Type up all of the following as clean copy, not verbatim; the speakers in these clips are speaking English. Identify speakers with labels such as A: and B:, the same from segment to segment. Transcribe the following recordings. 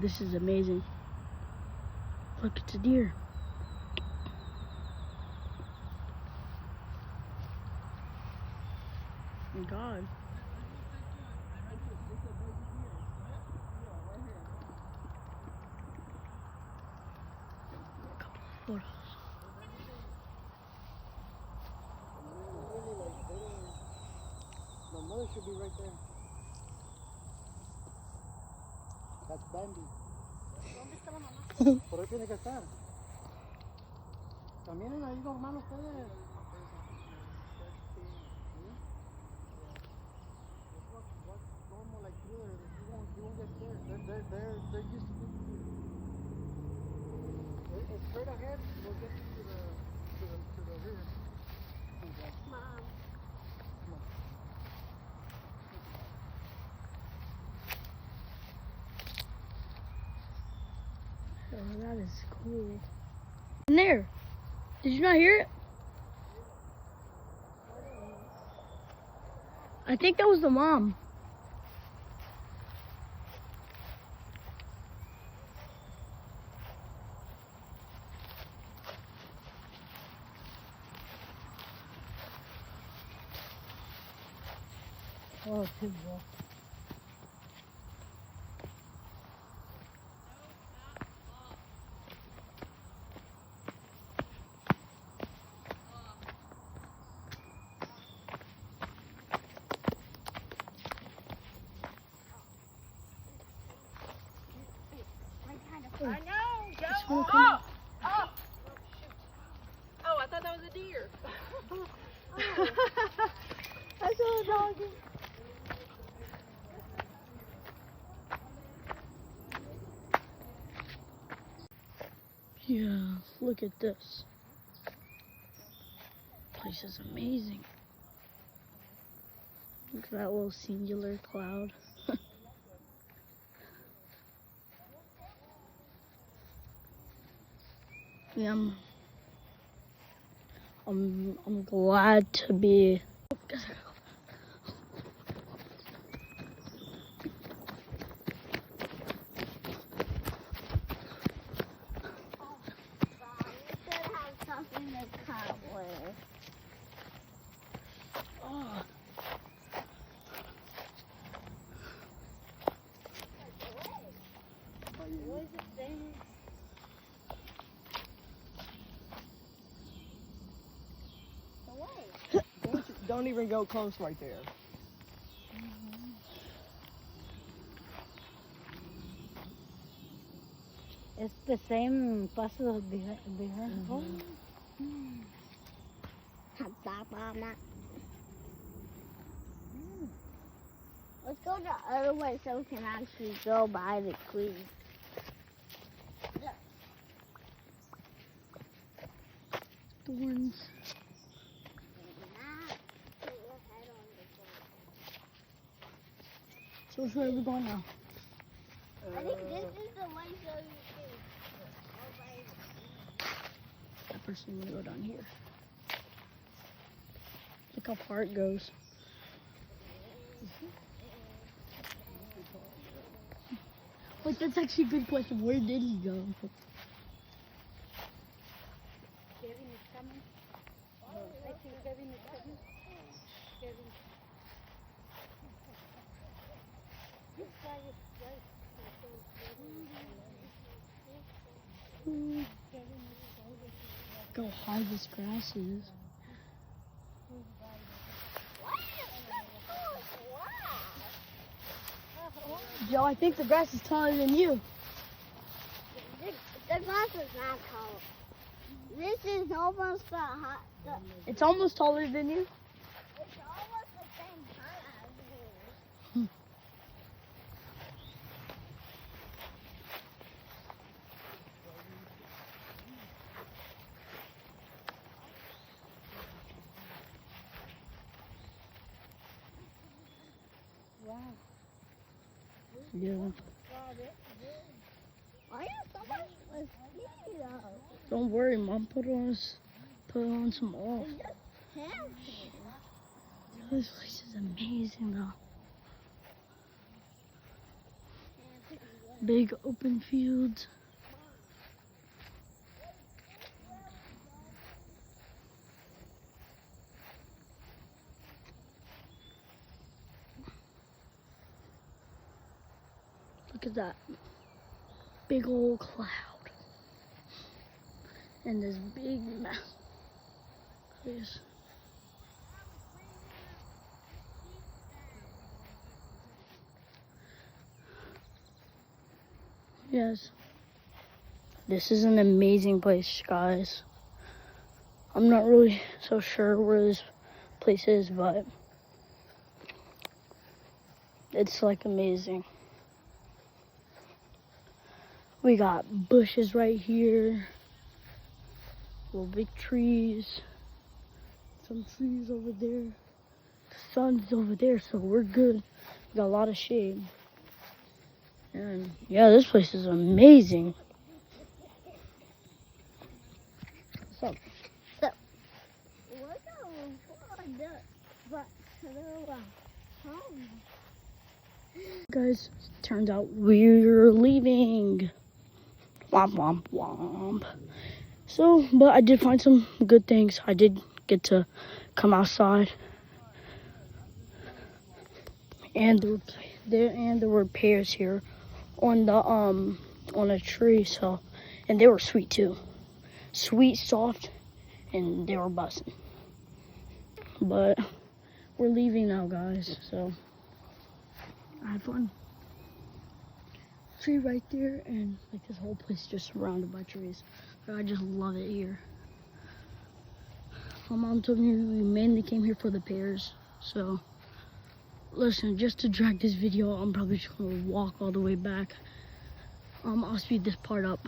A: this is amazing. Look, it's a deer. Oh my God. A couple of photos.
B: My mother should be right there. That's Bandy.
C: ¿Dónde está la mamá?
B: Por ahí tiene que estar. Caminen ahí normal ustedes. Like you won't get scared. They're used to being here. Straight ahead, we'll get you to the rear. Okay.
C: Mom.
A: Oh, that is cool. In there. Did you not hear it? I think that was the mom.
B: Oh, too well.
C: I know. Go.
A: Just wanna
C: Oh,
A: come-
C: oh. Oh, I thought that was a deer.
A: I saw a dog. Yeah, look at this. Place is amazing. Look at that little singular cloud. Yeah, I'm glad to be. Oh.
C: What is it saying?
B: Don't even go close right there.
D: It's the same paso behind.
E: Let's go the other way so we can actually go by the tree.
A: Thorns. So which way are we going now?
E: I think this is the way so you can.
A: That person gonna go down here. Look how far it goes. Wait, that's actually a good question. Where did he go?
D: Kevin is coming. I think Kevin is coming. Kevin. This guy is right.
A: Look how high this grass is. Joe, I think the grass is taller than you.
E: The grass is not tall. This is almost the hot.
A: It's almost taller than you.
E: It's almost the same height as here.
D: Wow.
A: Yeah.
E: Why is so much mosquitoes?
A: Don't worry, Mom. Put on some oil.
E: It's just him.
A: This place is amazing, though. Big open fields. Look at that big old cloud. And this big place. Yes. This is an amazing place, guys. I'm not really so sure where this place is, but it's like amazing. We got bushes right here, little big trees, some trees over there. The sun's over there, so we're good. We got a lot of shade. And yeah, this place is amazing. What's up? Guys, turns out we're leaving. Womp womp womp. So, but I did find some good things. I did get to come outside, and there were pears here on the on a tree. So, and they were sweet too, sweet, soft, and they were busting. But we're leaving now, guys. So I had fun. Tree right there, and like this whole place just surrounded by trees. But I just love it here. My mom told me we mainly came here for the pears. So listen, just to drag this video, I'm probably just gonna walk all the way back. I'll speed this part up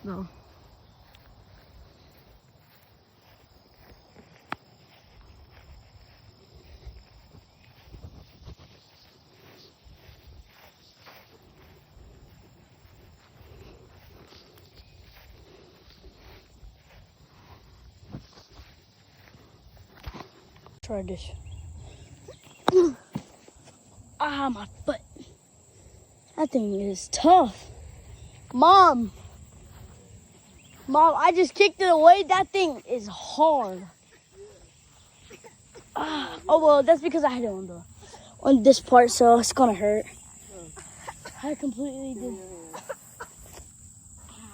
A: though. Try this. Ah, my foot. That thing is tough. Mom, I just kicked it away. That thing is hard. Oh well, that's because I had it on this part, so it's gonna hurt. I completely did.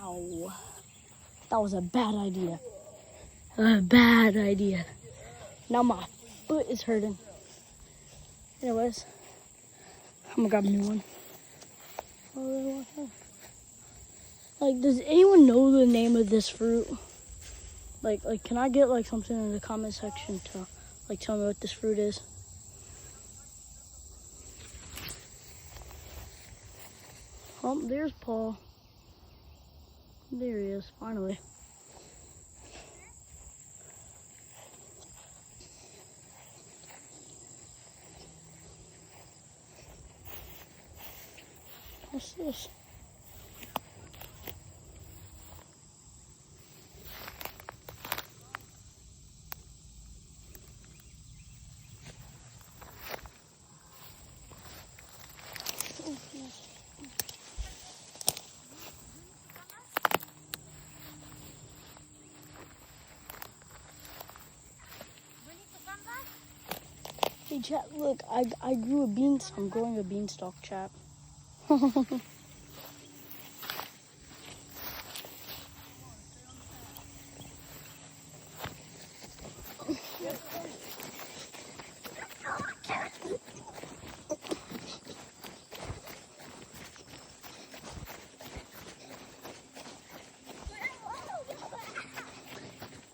A: Ow. That was a bad idea. A bad idea. Now my foot is hurting. Anyways, I'm gonna grab a new one. Like, does anyone know the name of this fruit? Like, can I get like something in the comment section to like tell me what this fruit is? Oh, there's Paul. There he is, finally. What's this? Hey chat, look, I grew a beanstalk. I'm growing a beanstalk, chat.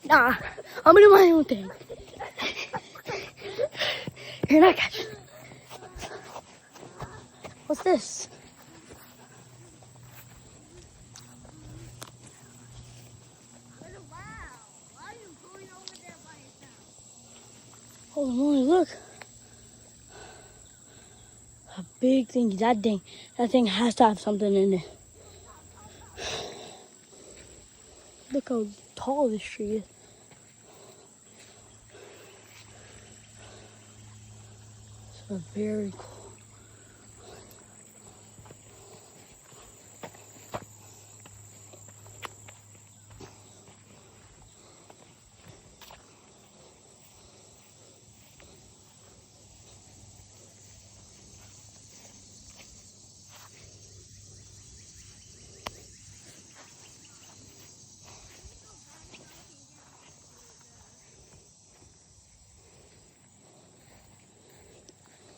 A: Nah, I'm gonna do my own thing. You're not catching. What's this? Holy moly, look. A big thing. That thing has to have something in it. Look how tall this tree is. It's very cool.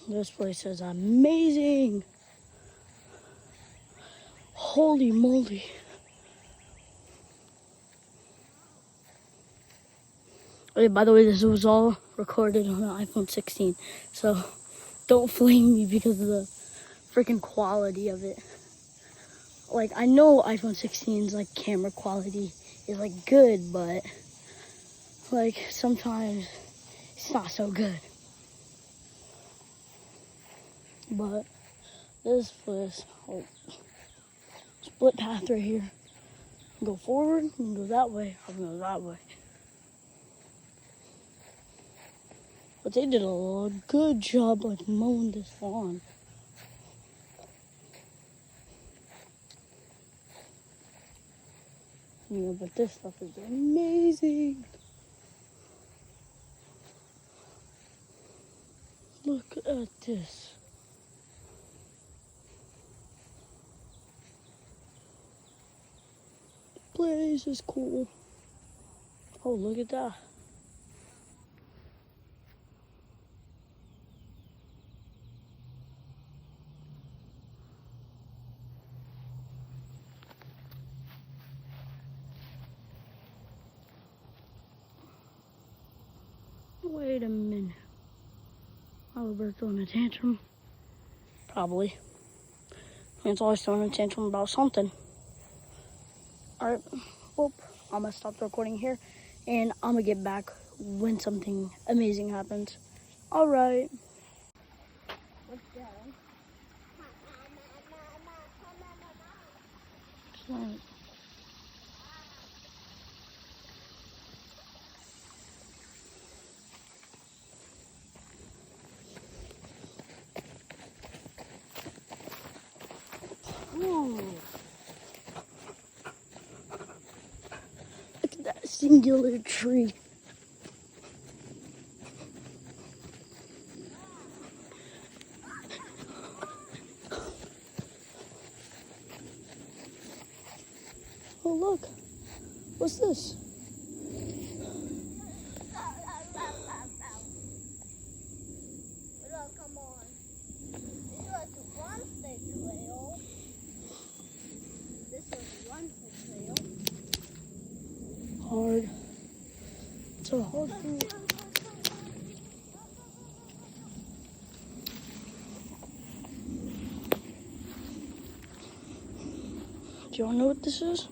A: This place is amazing. Holy moly. Oh, yeah, by the way, this was all recorded on an iPhone 16. So don't flame me because of the freaking quality of it. Like, I know iPhone 16's like camera quality is like good, but like sometimes it's not so good. But this place, oh, split path right here. Go forward and go that way. I'm gonna go that way. But they did a good job like mowing this lawn. Yeah, but this stuff is amazing. Look at this. Place is cool. Oh, look at that. Wait a minute. Oliver's throwing a tantrum. Probably. It's always throwing a tantrum about something. Alright, well, I'm gonna stop the recording here and I'm gonna get back when something amazing happens. Alright.
E: Let's go.
A: Excellent. Ooh. Look at that singular tree. Oh, look. What's this?
E: Look, come on. This was one stick trail. This was one stick trail.
A: Hard. It's a hard fruit. Do y'all know what this is?